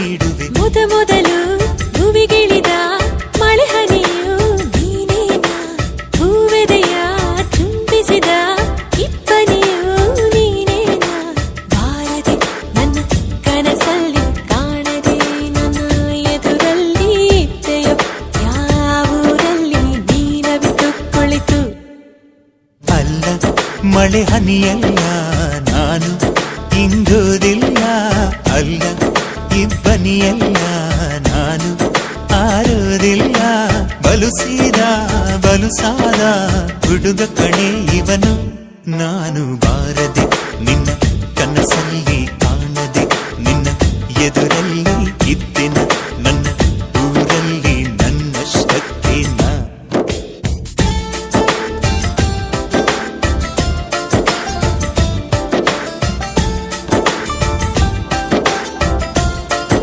ನೀಡುವೆ. ಮೊದಲು ಭುವಿಗಿಳಿದ ಮಳೆ ಹನಿಯು ನೀನೇನಾ, ಹೂವೆದೆಯ ಚುಂಬಿಸಿದ ಇಬ್ಬನಿಯು ನೀನೇನಾ. ಬಾರದೆ ನನ್ನ ಕನಸಲ್ಲಿ ಕಾಣದೆ ನನ್ನ ಎದುರಲ್ಲಿ ಇದ್ದೆಯೋ, ಯಾವೂರಲ್ಲಿ ನೀನವಿತು ಕುಳಿತು. ಅಲ್ಲ ಮಳೆ ಹನಿಯಲ್ಲ ನಾನು ಇಂಗೋದಿಲ್ಲ, ಅಲ್ಲ ಇಬ್ಬನಿಯಲ್ಲ ನಾನು ಆರೋದಿಲ್ಲ. ಬಲುಸಾದ ಹುಡುಗ ಕಣೆ ಇವನು, ನಾನು ಬಾರದೆ ನಿನ್ನ ಕನಸಲ್ಲಿ ಕಾಣದೆ ನಿನ್ನ ಎದುರಲ್ಲ